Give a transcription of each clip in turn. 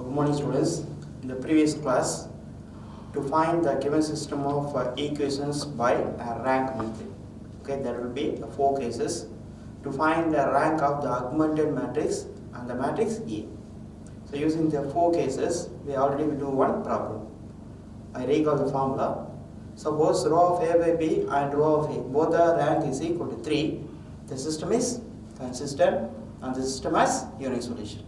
Good morning, students. In the previous class, to find the given system of equations by a rank method. Okay, there will be 4 cases. To find the rank of the augmented matrix and the matrix A. So using the 4 cases, we already will do one problem. I recall the formula. Suppose row of A by B and row of A, both the rank is equal to 3. The system is consistent and the system has unique solution.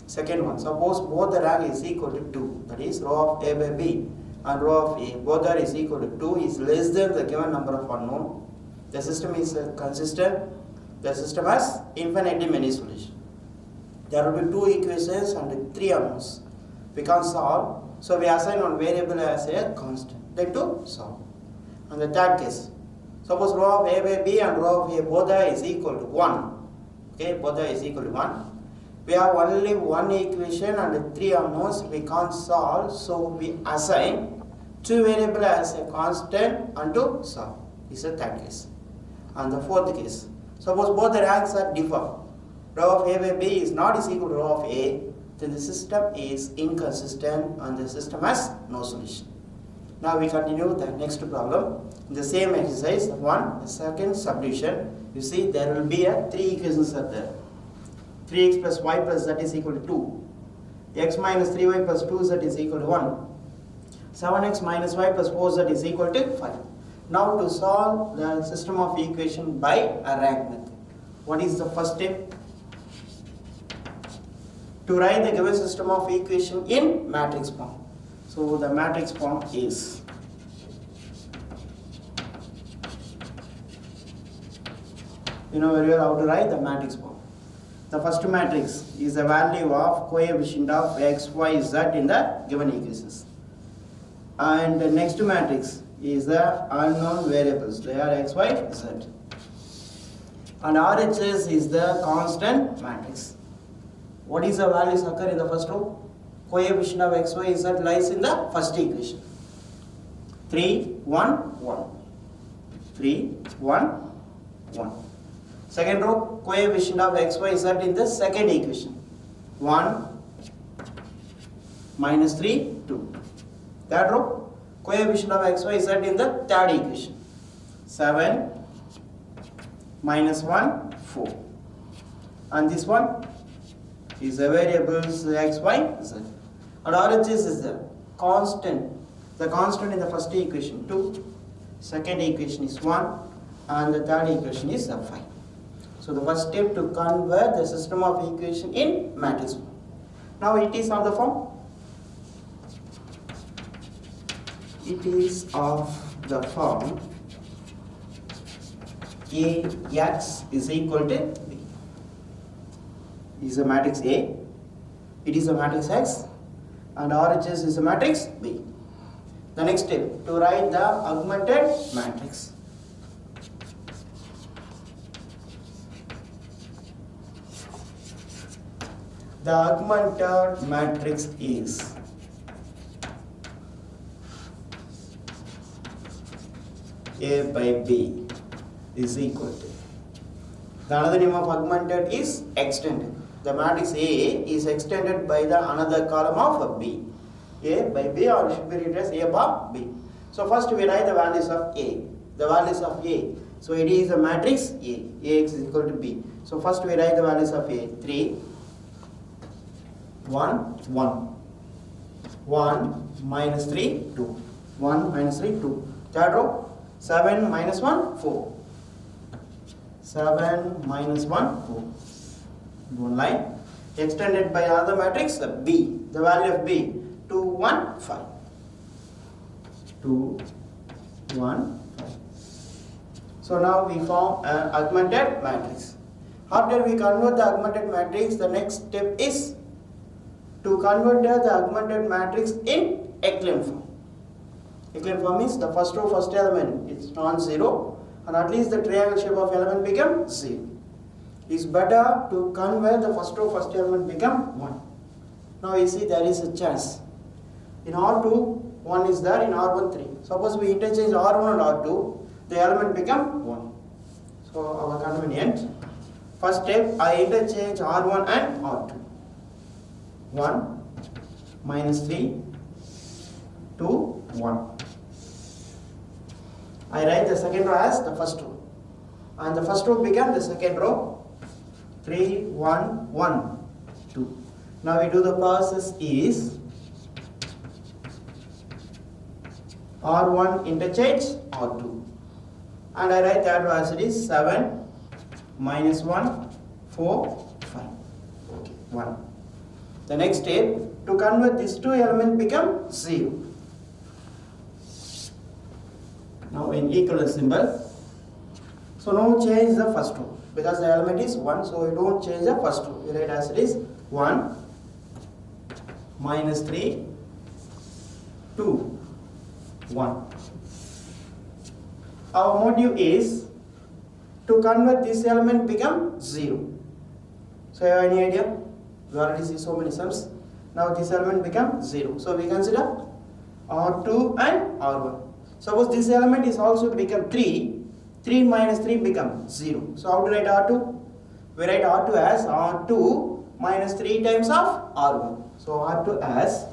Second one, suppose both the rank is equal to 2, that is row of A by B and row of A, both are is equal to 2 is less than the given number of unknown. The system is consistent, the system has infinitely many solutions. There will be 2 equations and 3 unknowns. We can't solve, so we assign one variable as a constant, then to solve. And the third case, suppose row of A by B and row of A both are is equal to 1. Okay, both are is equal to 1. We have only one equation and 3 unknowns we can't solve, so we assign 2 variables as a constant and to solve. This is the third case. And the fourth case, suppose both the ranks are differ. Row of A by B is not is equal to row of A, then the system is inconsistent and the system has no solution. Now we continue the next problem. In the same exercise, the second subdivision, you see there will be 3 equations are there. 3x plus y plus z is equal to 2. X minus 3y plus 2z is equal to 1. 7x minus y plus 4z is equal to 5. Now to solve the system of equation by a rank method. What is the first step? To write the given system of equation in matrix form. So the matrix form is very well how to write the matrix form. The first matrix is the value of coefficient of x, y, z in the given equations. And the next matrix is the unknown variables. They are x, y, z. And RHS is the constant matrix. What is the values occur in the first row? Coefficient of x, y, z lies in the first equation. 3, 1, 1. 3, 1, 1. Second row, coefficient of x, y, z in the second equation. 1 minus 3, 2. Third row, coefficient of x, y, z in the third equation. 7 minus 1, 4. And this one is the variables x, y, z. And RHS is the constant. The constant in the first equation 2, second equation is 1, and the third equation is 5. So the first step to convert the system of equation in matrix form. Now it is of the form. It is of the form Ax is equal to B. It is a matrix A. It is a matrix X, and RHS is a matrix B. The next step to write the augmented matrix. The augmented matrix is A by B is equal to. The another name of augmented is extended. The matrix A is extended by the another column of B. A by B, or should be written as A by B. So first we write the values of A. The values of A. So it is a matrix A. Ax is equal to B. So first we write the values of A. 3, 1, 1. 1 minus 3, 2. 1 minus 3, 2. Third row, 7 minus 1, 4. 7 minus 1, 4. One line. Extended by another matrix, B. The value of B, 2, 1, 5. 2, 1, 5. So now we form an augmented matrix. After we convert the augmented matrix, the next step is to convert the augmented matrix in echelon form. Echelon form means the first row, first element is non-zero, and at least the triangle shape of element becomes 0. It's better to convert the first row, first element become 1. Now you see there is a chance. In R2, 1 is there, in R1, 3. Suppose we interchange R1 and R2, the element become 1. So our convenience. First step, I interchange R1 and R2. 1 minus 3 2 1. I write the second row as the first row, and the first row become the second row. 3 1 1 2. Now we do the process is R1 interchange R2, and I write that as it is 7 minus 1 4 5. Okay, 1. The next step, to convert these two elements become 0. Now in equivalent symbol, so no change the first row because the element is 1, so we don't change the first row. We write as it is 1 minus 3 2 1. Our motive is to convert this element become 0. So you have any idea? We already see so many sums. Now this element become 0. So we consider R2 and R1. Suppose this element is also become 3. 3 minus 3 become 0. So how to write R2? We write R2 as R2 minus 3 times of R1. So R2 as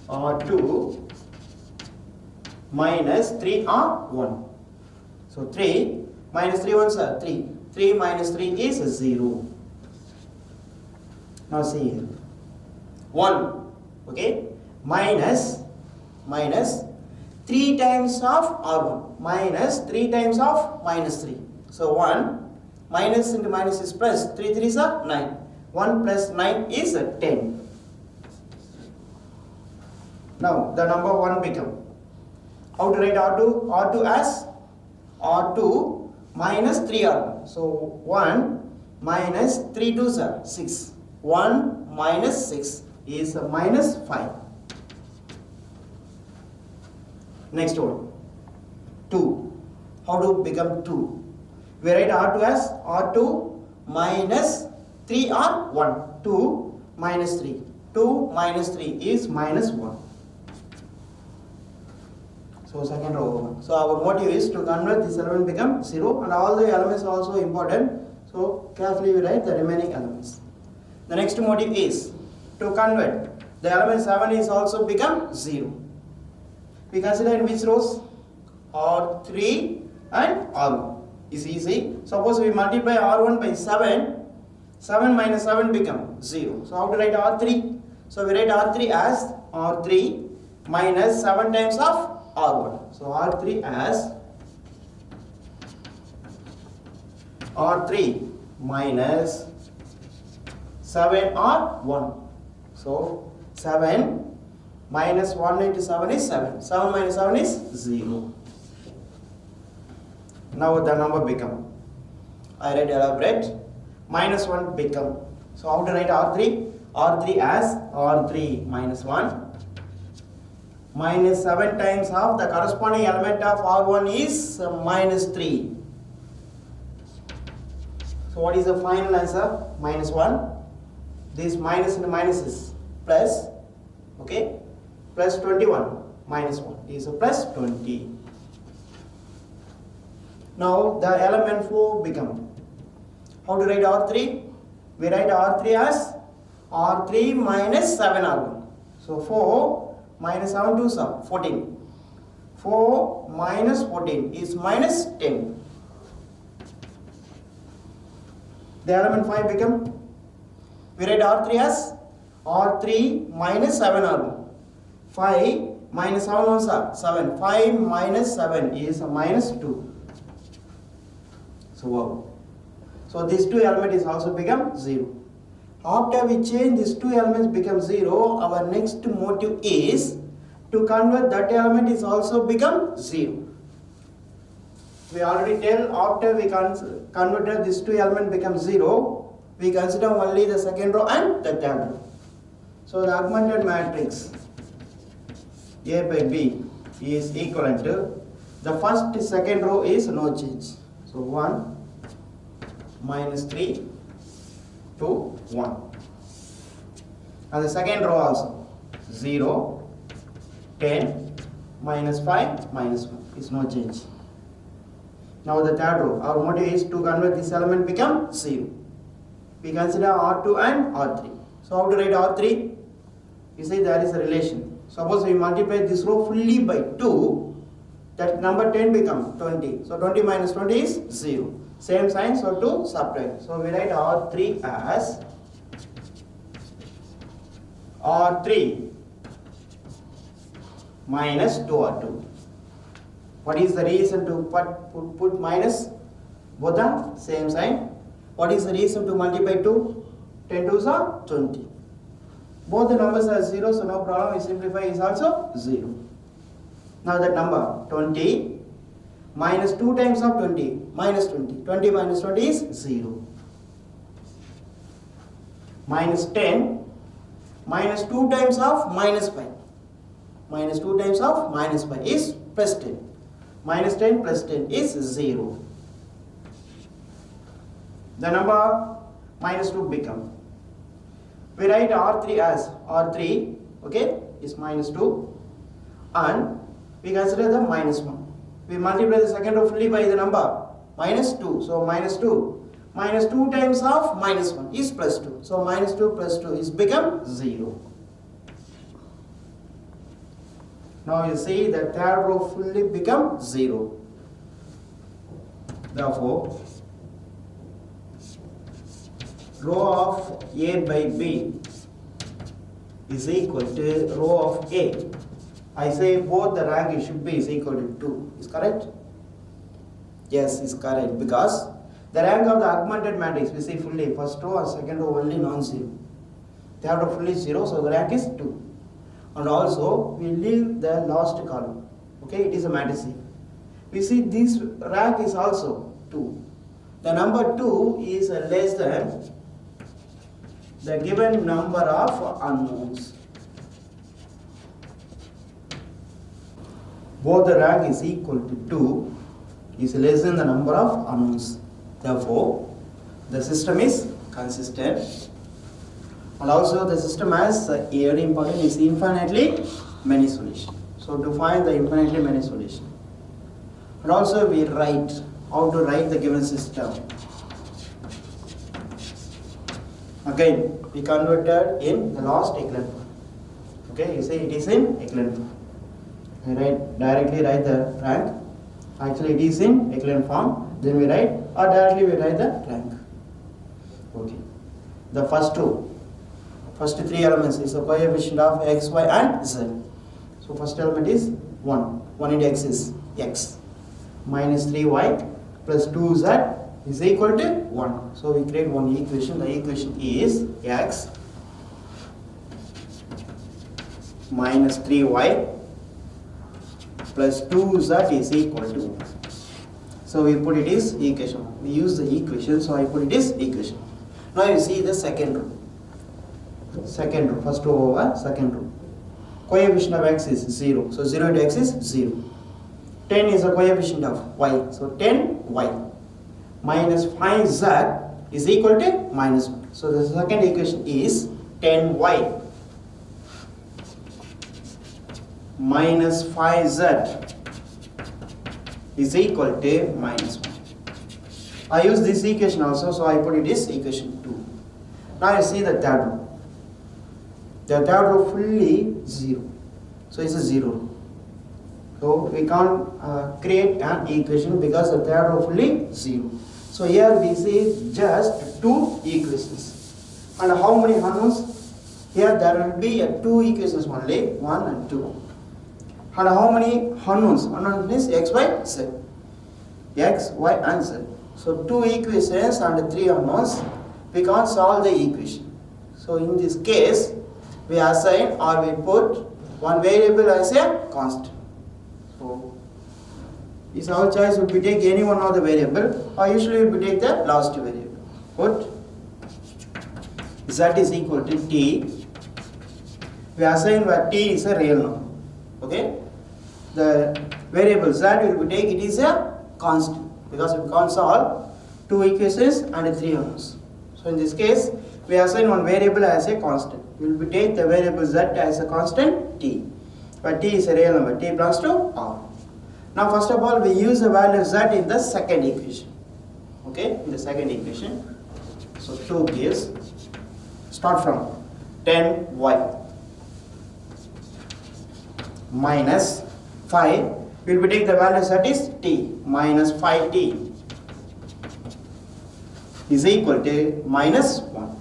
R2 minus 3 R1. So 3 minus 3 ones are 3. 3 minus 3 is 0. Now see here. 1. Okay. Minus 3 times of R1. Minus 3 times of minus 3. So 1 minus into minus is plus. 3 3s are 9. 1 plus 9 is 10. Now the number 1 become. How to write R2? R2 as R2 minus 3R1. So 1 minus 3 2s are 6. 1 minus 6 is minus 5. Next one. 2. How to become 2? We write R2 as R2 minus 3R1. 2 minus 3. 2 minus 3 is minus 1. So second row. So our motive is to convert this element become 0, and all the elements are also important. So carefully we write the remaining elements. The next motive is to convert the element 7 is also become 0. We consider in which rows? R3 and R1. Is easy. Suppose we multiply R1 by 7. 7 minus 7 become 0. So how to write R3? So we write R3 as R3 minus 7 times of R1. So R3 as R3 minus 7 R1. So 7 minus 1 into 7 is 7. 7 minus 7 is 0. Now the number become. I write elaborate. Minus 1 become. So how to write R3? R3 as R3 minus 1. Minus 7 times half, the corresponding element of R1 is minus 3. So what is the final answer? Minus 1. This minus into minus is plus. Okay. Plus 21 minus 1 is plus 20. Now the element 4 become. How to write R3? We write R3 as R3 minus 7R1. So 4 minus 7 2 is 14. 4 minus 14 is minus 10. The element 5 become. We write R3 as R3 minus 7R1. 5 minus 7 ones are 7. 5 minus 7 is minus 2. So wow. So these two elements is also become 0. After we change these two elements become 0, our next motive is to convert that element is also become 0. We already tell after we converted these two elements become 0, we consider only the second row and the third row. So the augmented matrix A by B is equivalent to the first second row is no change. So 1 minus 3 2 1, and the second row also 0 10 minus 5 minus 1 is no change. Now the third row, our motive is to convert this element become 0. we consider R2 and R3. So how to write R3? You see there is a relation. Suppose we multiply this row fully by 2, that number 10 becomes 20. So 20 minus 20 is 0. Same sign, so to subtract. So we write R3 as R3 minus 2R2. What is the reason to put minus? Both are same sign. What is the reason to multiply 2? 10 2s are 20. Both the numbers are 0, so no problem. We simplify is also 0. Now that number 20 minus 2 times of 20 minus 20. 20 minus 20 is 0. Minus 10 minus 2 times of minus 5. Minus 2 times of minus 5 is plus 10. Minus 10 plus 10 is 0. The number minus 2 become. We write R3 as R3, okay, is minus 2, and we consider the minus 1. We multiply the second row fully by the number minus 2. So minus 2. Minus 2 times of minus 1 is plus 2. So minus 2 plus 2 is become 0. Now you see the third row fully become 0. Therefore, row of A by B is equal to row of A. I say both the rank should be is equal to 2. Is correct? Yes, is correct, because the rank of the augmented matrix we see fully first row and second row only non-zero. Third row fully 0, so the rank is 2. And also we leave the last column. Okay, it is a matrix. We see this rank is also 2. The number 2 is less than the given number of unknowns. Both the rank is equal to 2 is less than the number of unknowns. Therefore, the system is consistent. And also the system has very important is infinitely many solutions. So to find the infinitely many solutions. And also we write how to write the given system. Again, we converted in the last echelon form. Okay, you see it is in echelon form. I directly write the rank. Actually, it is in echelon form. Then we write, or directly we write the rank. Okay. The first three elements is the coefficient of x, y, and z. So first element is 1. 1 into x is x. Minus 3y plus 2z is equal to 1. So we create one equation. The equation is x minus 3y plus 2z is equal to 1. So we put it is equation. We use the equation, so I put it is equation. Now you see the second row. Second row, first row over second row. Coefficient of x is 0. So 0 into x is 0. 10 is the coefficient of y. So 10y minus 5z is equal to minus 1. So the second equation is 10y minus 5z is equal to minus 1. I use this equation also, so I put it is equation 2. Now you see the third row. The third row fully 0. So it's a 0 row. So we can't create an equation because the third row fully 0. So here we see just 2 equations. And how many unknowns? Here there will be 2 equations only, 1 and 2. And how many unknowns? Unknown is x, y, z. X, y, and z. So 2 equations and 3 unknowns. We can't solve the equation. So in this case, we assign or we put one variable as a constant. So is our choice, would we take any one of the variable, or usually we take the last variable. Put z is equal to t. We assign where t is a real number. Okay. The variable z will be take it is a constant because we can't solve 2 equations and 3 unknowns. So in this case, we assign one variable as a constant. We will take the variable z as a constant t, where t is a real number. T belongs to R. Now first of all, we use the value of z in the second equation. Okay, in the second equation. So 2 gives, start from 10y minus 5, we will take the value that is t, minus 5t is equal to minus 1.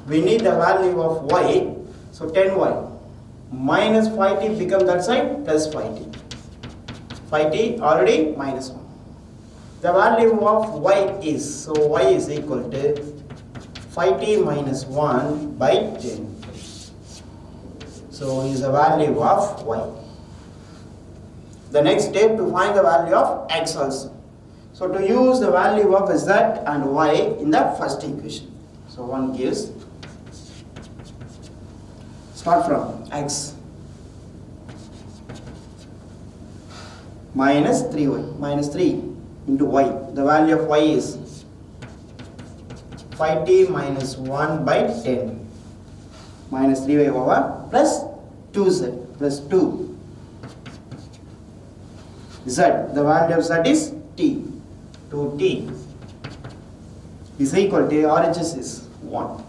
We need the value of y, so 10y minus 5t becomes that side plus 5t. 5t already minus 1. The value of y is, so y is equal to 5t minus 1 by 10. So is the value of y. The next step to find the value of x also. So to use the value of z and y in the first equation. So one gives, start from x minus 3y, minus 3 into y. The value of y is 5t minus 1 by 10 minus 3y over plus 2z plus 2 z. The value of z is t. 2t is equal to RHS is 1.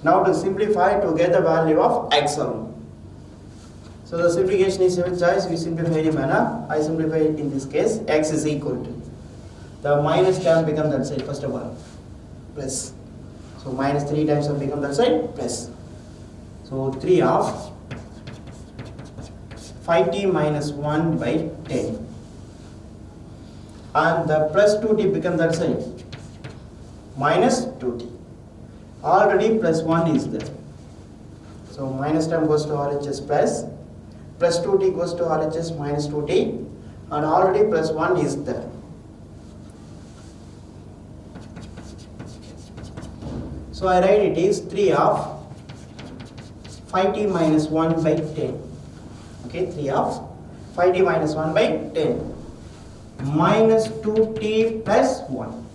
Now to simplify to get the value of x only. So the simplification is your choice. We simplify in a manner. I simplify it in this case. X is equal to, the minus term becomes that side first of all plus. So minus 3 times will become that side plus. So 3 of 5t minus 1 by 10. And the plus 2t becomes that side minus 2t. Already plus 1 is there. So minus term goes to RHS plus 2t goes to RHS minus 2t, and already plus 1 is there. So I write it is 3 of 5t minus 1 by 10. Okay, 3 of 5t minus 1 by 10 minus 2t plus 1.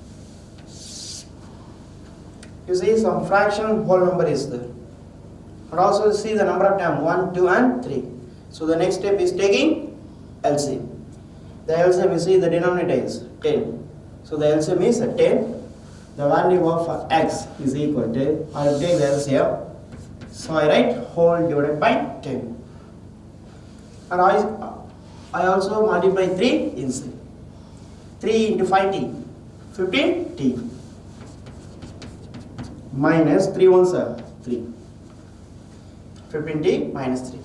You see some fraction whole number is there. And also see the number of terms 1, 2 and 3. So the next step is taking LCM. The LCM, you see the denominator is 10. So the LCM is 10. The value of x is equal to, I will take the LCM. So I write whole divided by 10. And I also multiply 3 inside. 3 into 5t, 15t. Minus 3 ones are 3. 15t minus 3.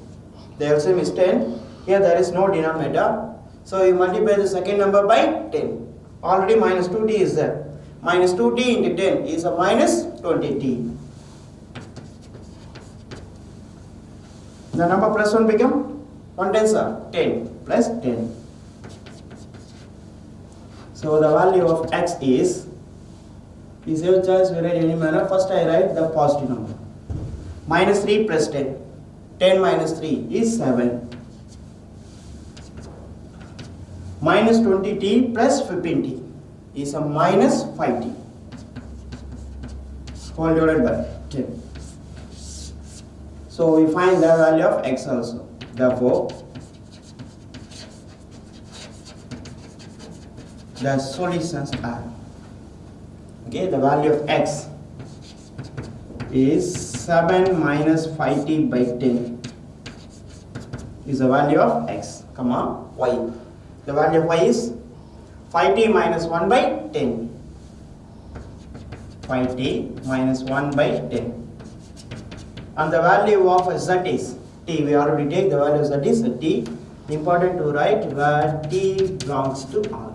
The LCM is 10. Here there is no denominator. So you multiply the second number by 10. Already minus 2t is there. Minus 2t into 10 is a minus 20t. The number plus 1 become 1 tens are 10 plus 10. So the value of x is your choice, we write any manner. First I write the positive number. Minus 3 plus 10. 10 minus 3 is 7. Minus 20t plus 15t is a minus 5t. Whole divided by 10. So we find the value of x also. Therefore, the solutions are, okay, the value of x is 7 minus 5t by 10 is the value of x, comma, y. The value of y is 5t minus 1 by 10. 5t minus 1 by 10. And the value of z is t. We already take the value of z is t. Important to write where t belongs to R.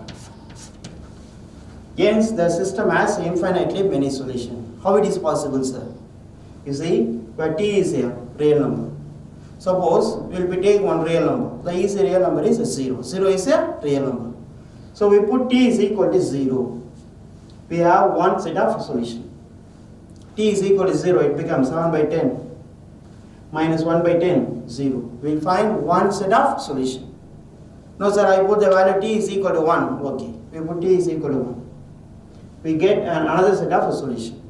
Hence, the system has infinitely many solutions. How it is possible, sir? You see, where t is a real number. Suppose we will take one real number. The easy real number is 0. 0 is a real number. So we put t is equal to 0. We have one set of solution. T is equal to 0. It becomes 7 by 10 minus 1 by 10, 0. We will find one set of solution. No, sir, I put the value t is equal to 1. Okay. We put t is equal to 1. We get another set of a solution.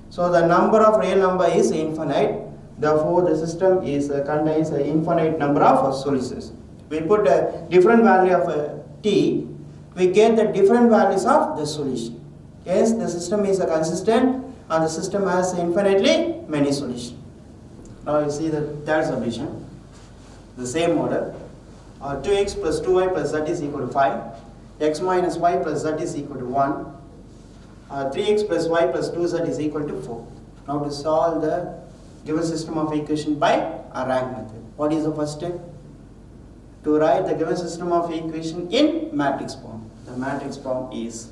So the number of real number is infinite. Therefore, the system is contains an infinite number of solutions. We put a different value of t we get the different values of the solution. Yes, the system is a consistent and the system has infinitely many solutions. Now you see the third solution, the same model. 2x plus 2y plus z is equal to 5, x minus y plus z is equal to 1, 3x plus y plus 2z is equal to 4. Now to solve the given system of equation by a rank method. What is the first step? To write the given system of equation in matrix form. The matrix form is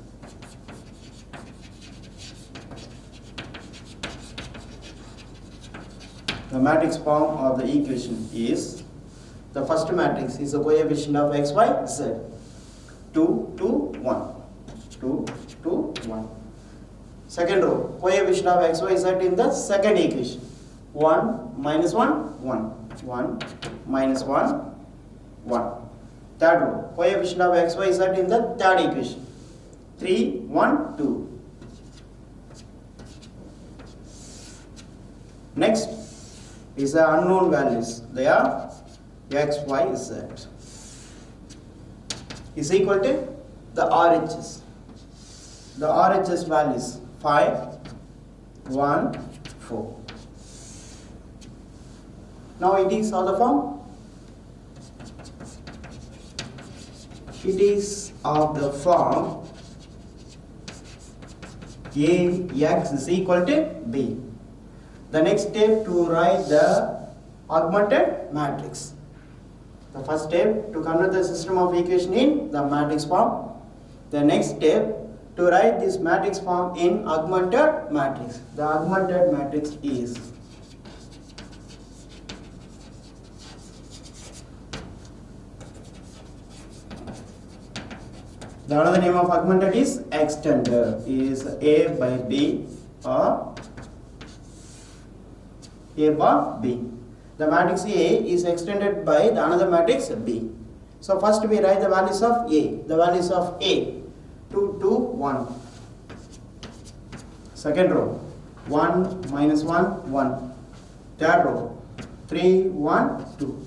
the matrix form of the equation is, the first matrix is the coefficient of x, y, z. 2, 2, 1. 2, 2, 1. Second row, coefficient of x, y, z in the second equation. 1, minus 1, 1. 1, minus 1, 1. Third row, coefficient of x, y, z in the third equation. 3, 1, 2. Next is the unknown values. They are x, y, z is equal to the RHS. The RHS values 5, 1, 4. Now it is of the form. It is of the form Ax is equal to B. The next step to write the augmented matrix. The first step to convert the system of equation in the matrix form. The next step to write this matrix form in augmented matrix. The augmented matrix is the another name of augmented is extender, is A by B or A by B. The matrix A is extended by the another matrix B. So first we write the values of A. The values of A 2, 2, 1. Second row 1, minus 1, 1. Third row 3, 1, 2.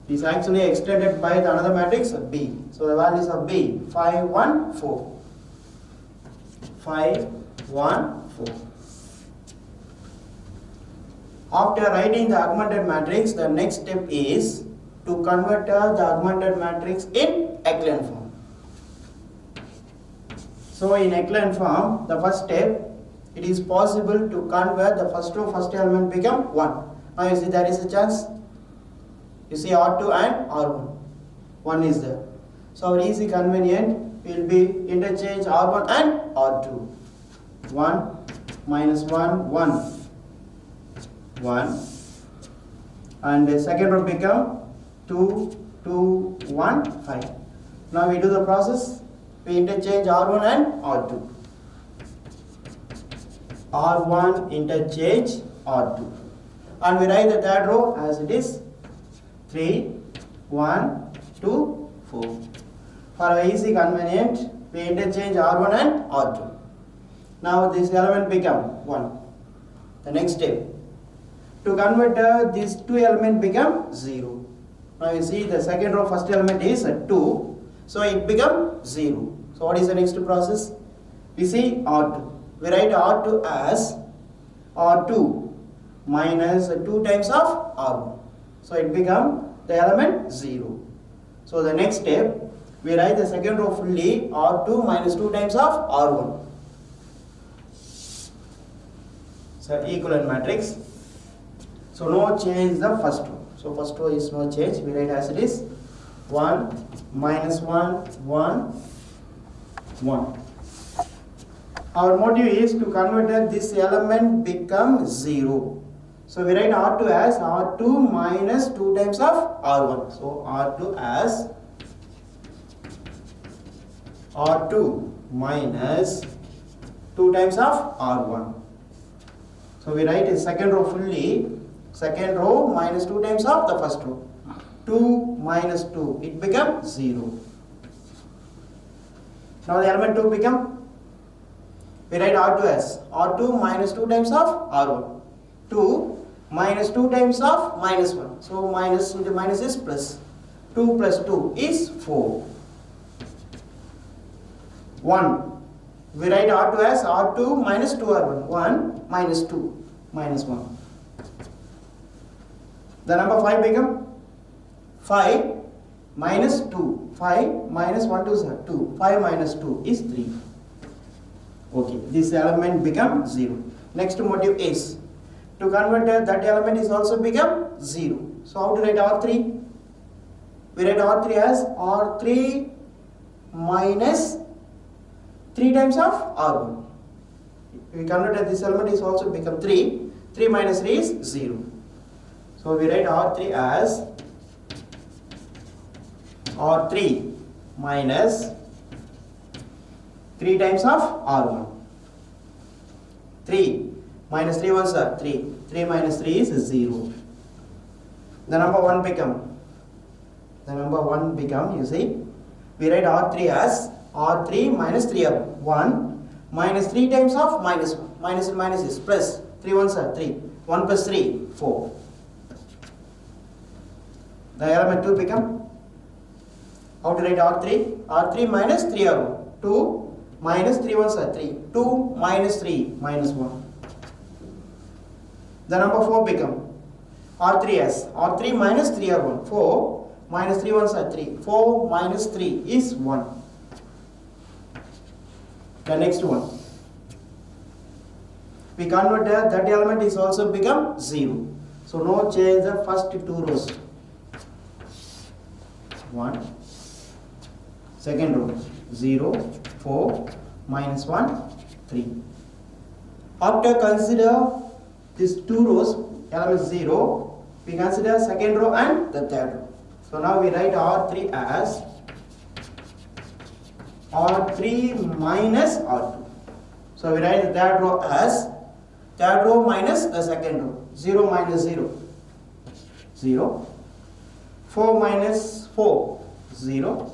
It is actually extended by the another matrix B. So the values of B 5, 1, 4. 5, 1, 4. After writing the augmented matrix, the next step is to convert the augmented matrix in echelon form. So in echelon form, the first step, it is possible to convert the first row, first element become 1. Now you see there is a chance. You see R2 and R1. 1 is there. So our easy convenient will be interchange R1 and R2. 1, minus 1, 1. 1. And the second row become 2, 2, 1, 5. Now we do the process. We interchange R1 and R2. R1 interchange R2. And we write the third row as it is. 3, 1, 2, 4. For our easy convenient, we interchange R1 and R2. Now this element become 1. The next step, to convert these two elements become 0. Now you see the second row first element is 2. So it become 0. So what is the next process? We see R2. We write R2 as R2 minus 2 times of R1. So it become the element 0. So the next step, we write the second row fully R2 minus 2 times of R1. So equivalent matrix. So no change the first row. So first row is no change. We write as it is 1, minus 1, 1, 1. Our motive is to convert this element become 0. So we write R2 as R2 minus 2 times of R1. So R2 as R2 minus 2 times of R1. So we write a second row fully. Second row minus 2 times of the first row. 2 minus 2. It becomes 0. Now the element 2 become, we write R2 as R2 minus 2 times of R1. 2 minus 2 times of minus 1. So minus into minus is plus. 2 plus 2 is 4. 1. We write R2 as R2 minus 2R1. 1 minus 2 minus 1. The number 5 become 5 minus 2. 5 minus 1 to 2. 5 minus 2 is 3. Okay, this element become 0. Next motive is to convert that element is also become 0. So how to write R3? We write R3 as R3 minus 3 times of R1. We converted this element is also become 3. 3 minus 3 is 0. So we write R3 as R3 minus 3 times of R1. 3 minus 3 ones are 3. 3 minus 3 is 0. The number 1 become, you see, we write R3 as R3 minus 3R1. 1 minus 3 times of minus 1. Minus and minus is plus. 3 ones are 3. 1 plus 3, 4. The element 2 become, how to write R3? R3 minus 3R1. 2 minus 3 ones are 3. 2 minus 3 minus 1. The number 4 become R3 as R3 minus 3R1. 4 minus 3 ones are 3. 4 minus 3 is 1. The next one. We converted that element is also become 0. So no change the first 2 rows. 1. Second row 0, 4, minus 1, 3. After consider these 2 rows, element 0, we consider second row and the third row. So now we write R3 as R3 minus R2. So we write the third row as third row minus the second row. 0 minus 0, 0. 4 minus 4, 0.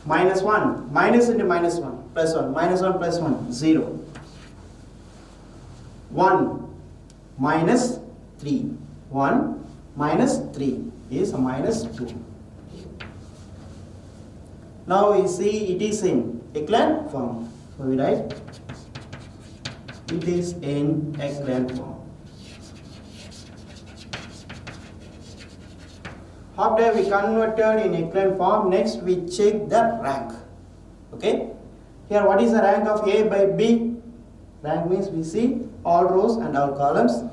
Minus 1, minus into minus 1, plus 1, minus 1 plus 1, 0. 1 minus 3. 1 minus 3 is minus 2. Now we see it is in echelon form. So we write it is in echelon form. After we converted in echelon form, next we check the rank. Okay. Here what is the rank of A by B? Rank means we see all rows and all columns.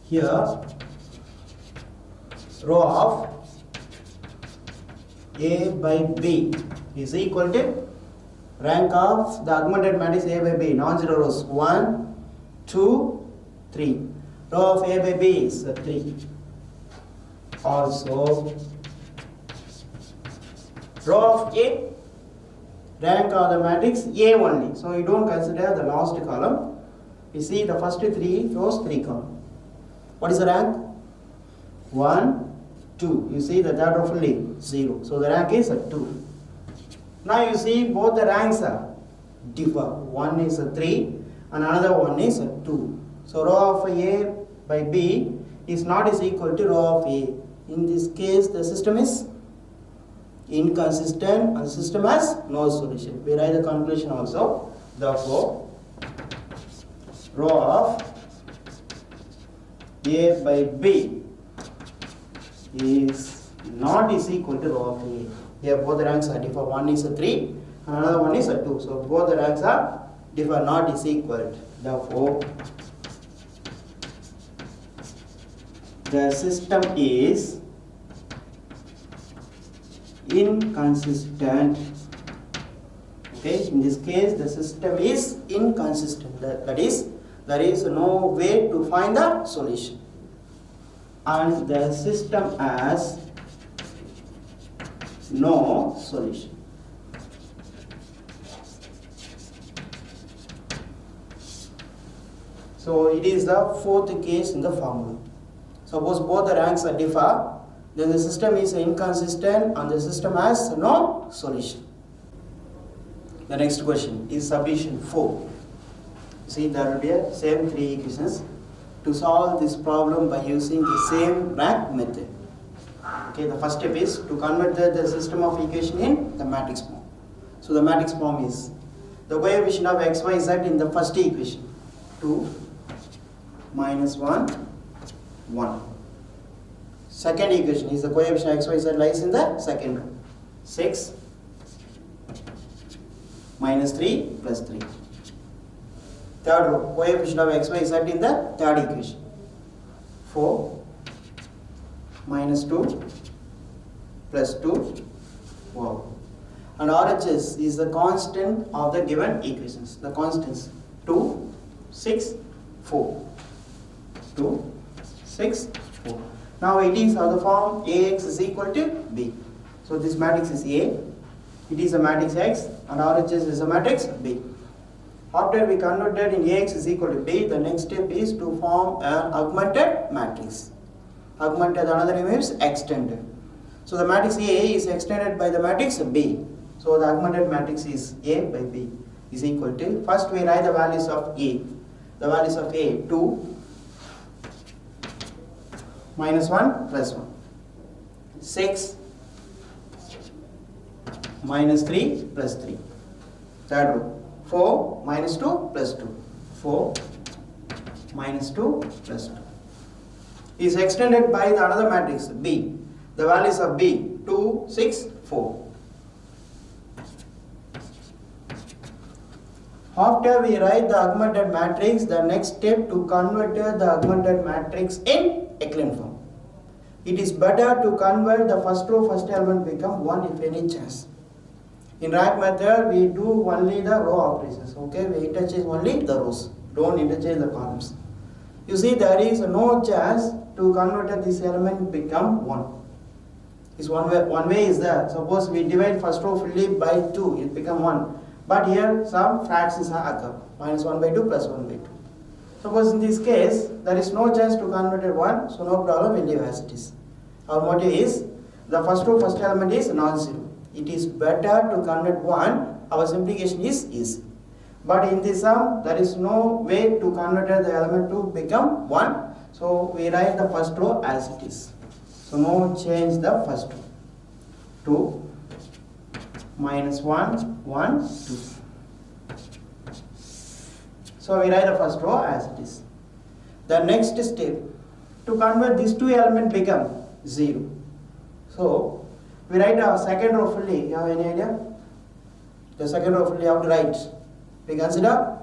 Here row of A by B is equal to rank of the augmented matrix A by B, non-zero rows 1, 2, 3. Row of A by B is 3. Also row of A, rank of the matrix A only. So you don't consider the last column. You see the first 3 rows, 3 columns. What is the rank? 1, 2. You see the third row fully 0. So the rank is 2. Now you see both the ranks are differ. One is 3 and another one is 2. So row of A by B is not is equal to row of A. In this case the system is inconsistent and the system has no solution. We write the conclusion also. Therefore row of A by B is not is equal to row of A. Here both the ranks are differ. One is 3 and another one is 2. So both the ranks are differ, not is equal. Therefore the system is inconsistent. Okay, in this case the system is inconsistent. That is, there is no way to find the solution. And the system has no solution. So it is the fourth case in the formula. Suppose both the ranks are differ, then the system is inconsistent and the system has no solution. The next question is subdivision 4. See, there will be a same 3 equations. To solve this problem by using the same rank method. Okay, the first step is to convert the system of equation in the matrix form. So the matrix form is the coefficient of x, y, z in the first equation 2 minus 1 1. Second equation is the coefficient x, y, z lies in the second row 6 minus 3 plus 3. Third row, coefficient of x, y, z in the third equation 4 minus 2 plus 2. Wow. And RHS is the constant of the given equations. The constants 2, 6, 4. 2, 6, 4. Now it is of the form AX is equal to B. So this matrix is A. It is a matrix X and RHS is a matrix B. After we converted in AX is equal to B, the next step is to form an augmented matrix. Augmented, another name is extended. So the matrix A is extended by the matrix B. So the augmented matrix is A by B is equal to, first we write the values of A. The values of A, 2 minus 1 plus 1. 6 minus 3 plus 3. Third row, 4 minus 2 plus 2. 4 minus 2 plus 2. Is extended by the another matrix B. The values of B, 2, 6, 4. After we write the augmented matrix, the next step to convert the augmented matrix in echelon form. It is better to convert the first row, first element become 1 if any chance. In rank method, we do only the row operations. Okay, we interchange only the rows. Don't interchange the columns. You see, there is no chance to convert this element become 1. Is one way is that suppose we divide first row fully by 2, it become 1. But here some fractions are occur, minus 1 by 2 plus 1 by 2. Suppose in this case there is no chance to convert it 1, so no problem, we leave as it is. Our motive is the first row first element is non-zero. It is better to convert 1, our simplification is easy. But in this sum there is no way to convert the element to become 1, so we write the first row as it is. So now change the first row. 2 minus 1, 1, 2. So we write the first row as it is. The next step, to convert these two elements become 0. So we write our second row fully. You have any idea? The second row fully how to write? We consider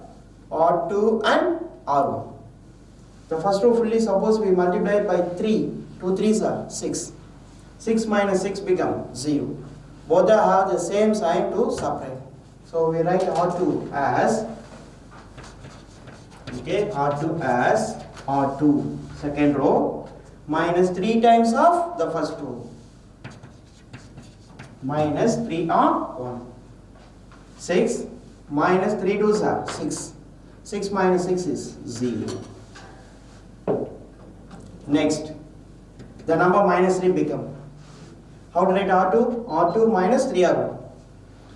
R2 and R1. The first row fully, suppose we multiply by 3. 2 3s are 6. 6 minus 6 become 0. Both have the same sign to subtract. So we write R2 as, okay, R2 as R2, second row, minus 3 times of the first row. Minus 3 on 1. 6 minus 3 2s are 6. 6 minus 6 is 0. Next, the number minus 3 become, how to write R2? R2 minus 3R1.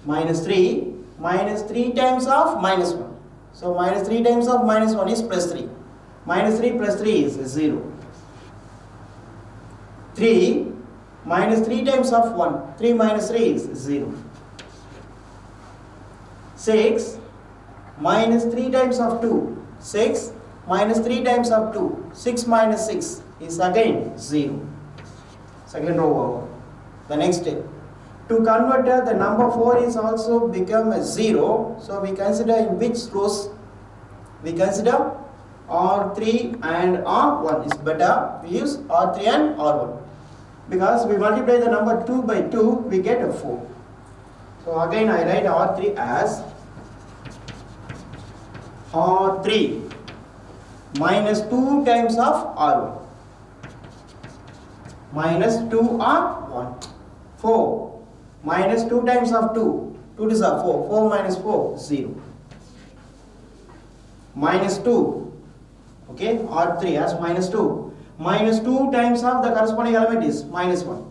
Minus 3 times of minus 1. So minus 3 times of minus 1 is plus 3. Minus 3 plus 3 is 0. 3 minus 3 times of 1. 3 minus 3 is 0. 6 minus 3 times of 2. 6 minus 3 times of 2. 6 minus 6 is again 0. Second row over. The next step, to convert the number 4 is also become a 0. So we consider in which rows? We consider R3 and R1 is better. We use R3 and R1 because we multiply the number 2 by 2, we get a 4. So again I write R3 as R3 minus 2 times of R1 minus 2R1. 4 minus 2 times of 2. 2 is 4. 4 minus 4, 0. Minus 2. Okay, R3 as minus 2. Minus 2 times of the corresponding element is minus 1.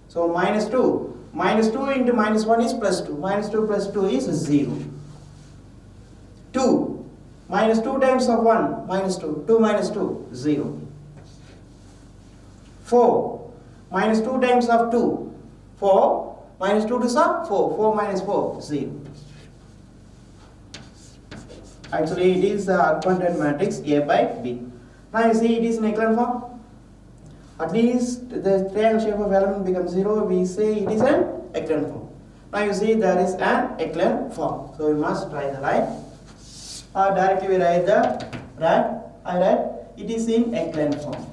So minus 2. Minus 2 into minus 1 is plus 2. Minus 2 plus 2 is 0. 2. Minus 2 times of 1, minus 2. 2 minus 2, 0. 4. Minus 2 times of 2. 4 Minus 2 to 4. 4 minus 4, 0. Actually, it is the augmented matrix A by B. Now you see it is in echelon form. At least the triangle shape of element becomes 0. We say it is an echelon form. Now you see there is an echelon form. So we must try the line. Or directly we write the rank. I write it is in echelon form.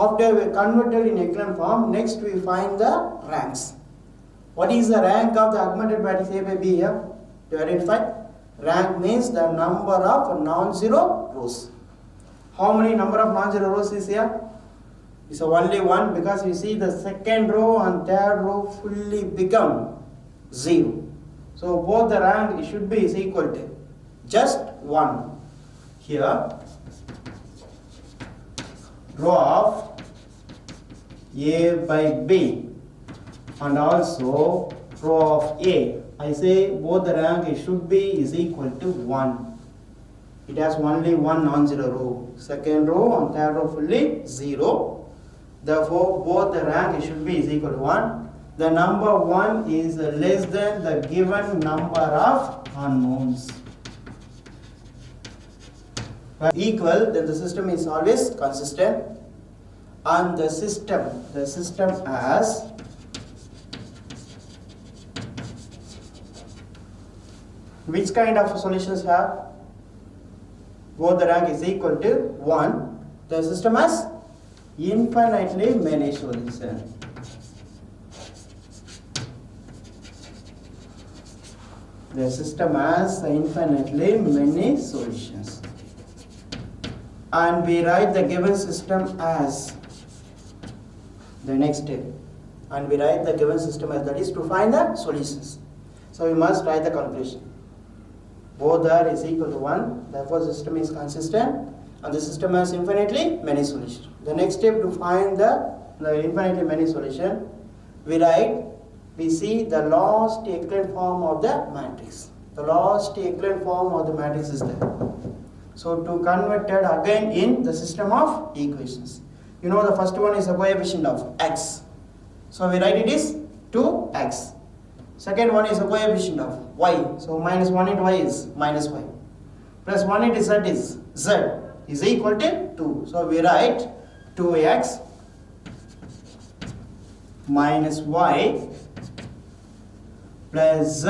After we converted in echelon form, next we find the ranks. What is the rank of the augmented matrix A by B here? To identify, rank means the number of non-zero rows. How many number of non-zero rows is here? It's only one, because you see the second row and third row fully become 0. So both the rank should be is equal to just 1. Here, row of A by B and also row of A. I say both the rank should be is equal to 1. It has only one non-zero row. Second row and third row fully 0. Therefore, both the rank should be is equal to 1. The number 1 is less than the given number of unknowns. When equal, then the system is always consistent. And the system has which kind of solutions have? Both the rank is equal to 1. The system has infinitely many solutions. The system has infinitely many solutions. And we write the given system as the next step. And we write the given system as, that is to find the solutions. So we must write the conclusion. Both are is equal to 1, therefore the system is consistent and the system has infinitely many solutions. The next step to find the infinitely many solution, we see the last echelon form of the matrix. The last echelon form of the matrix is there. So to convert it again in the system of equations. You know the first one is a coefficient of x. So we write it is 2x. Second one is a coefficient of y. So minus 1 into y is minus y. Plus 1 into z is z is equal to 2. So we write 2x minus y plus z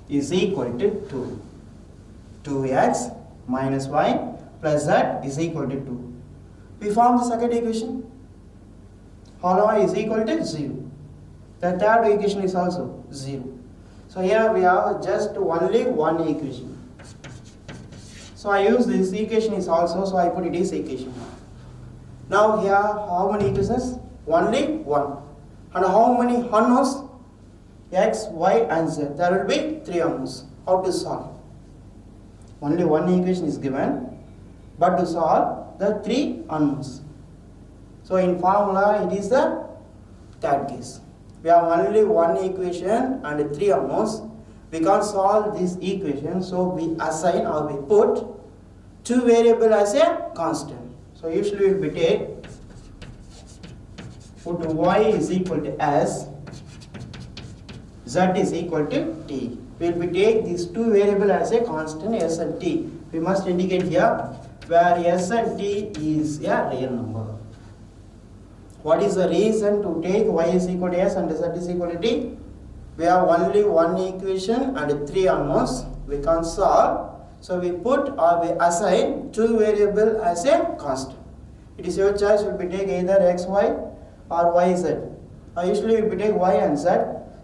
is equal to 2. 2x minus y plus z is equal to 2. We form the second equation. All y is equal to 0. The third equation is also 0. So here we have just only one equation. So I use this equation is also, so I put it is equation 1. Now here how many equations? Only one. And how many unknowns? X, y and z. There will be 3 unknowns. How to solve? Only one equation is given, but to solve the 3 unknowns. So in formula it is the third case. We have only one equation and 3 unknowns. We can't solve this equation, so we assign or we put 2 variables as a constant. So usually we will put y is equal to s, z is equal to t. We will take these 2 variables as a constant s and t. We must indicate here where s and t is a real number. What is the reason to take y is equal to s and z is equal to t? We have only one equation and 3 unknowns. We can't solve. So we put or we assign 2 variables as a constant. It is your choice. You will take either x, y or y, z. Usually we will take y and z.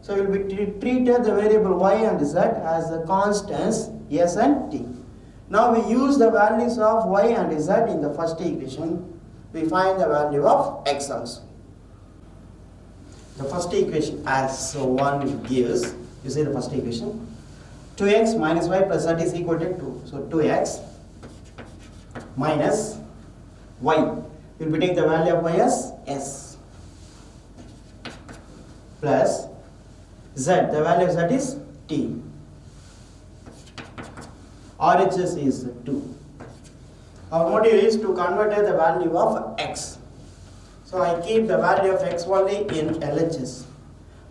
So we will be treated the variable y and z as the constants s and t. Now we use the values of y and z in the first equation. We find the value of x also. The first equation as one gives, you see the first equation, 2x minus y plus z is equal to 2. So 2x minus y, we will take the value of y as s, plus z, the value of z is t. RHS is 2. Our motive is to convert the value of x. So I keep the value of x only in LHS.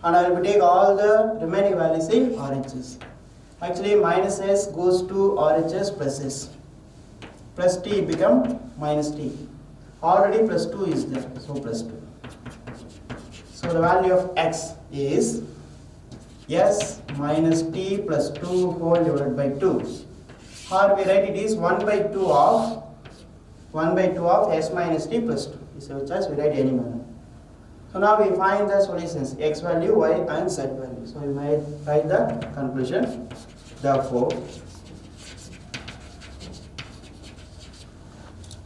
And I will take all the remaining values in RHS. Actually, minus s goes to RHS plus s. Plus t become minus t. Already plus 2 is there, so plus 2. So the value of x is s minus t plus 2 whole divided by 2. Or we write it is 1 by 2 of s minus t plus 2. This is our choice, we write any manner. So now we find the solutions, x value, y and z value. So we might write the conclusion. Therefore,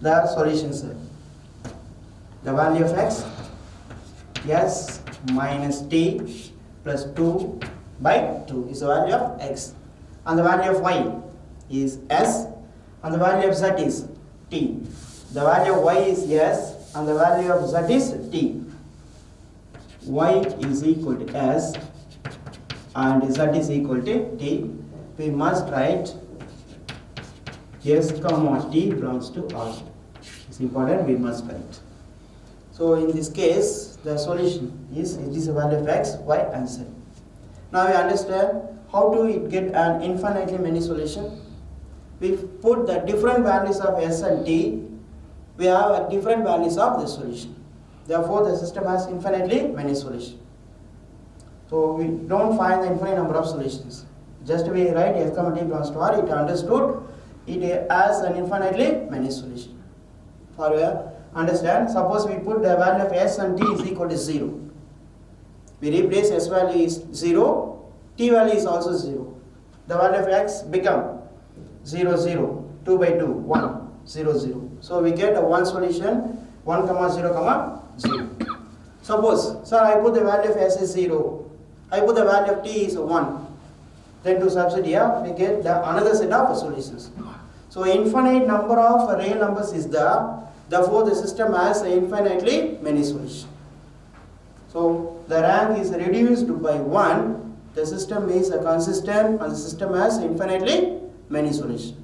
the solutions are the value of x, s minus t plus 2 by 2 is the value of x. And the value of y is s, and the value of z is t. The value of y is s, and the value of z is t. Y is equal to s, and z is equal to t. We must write s comma t belongs to R. It's important, we must write. So in this case, the solution is, it is a value of x, y and z. Now we understand how to get an infinitely many solution. We put the different values of s and t, we have different values of the solution. Therefore, the system has infinitely many solutions. So we don't find the infinite number of solutions. Just we write s comma t belongs to R, it understood it has an infinitely many solutions. For understand, suppose we put the value of s and t is equal to 0. We replace s value is 0, t value is also 0. The value of x become 0, 0, 2 by 2, 1, 0, 0. So we get a one solution, 1, 0, 0. Suppose, sir, I put the value of s is 0. I put the value of t is 1. Then to substitute here, we get another set of solutions. So infinite number of real numbers is there. Therefore, the system has infinitely many solutions. So the rank is reduced by 1. The system is consistent and the system has infinitely many solutions.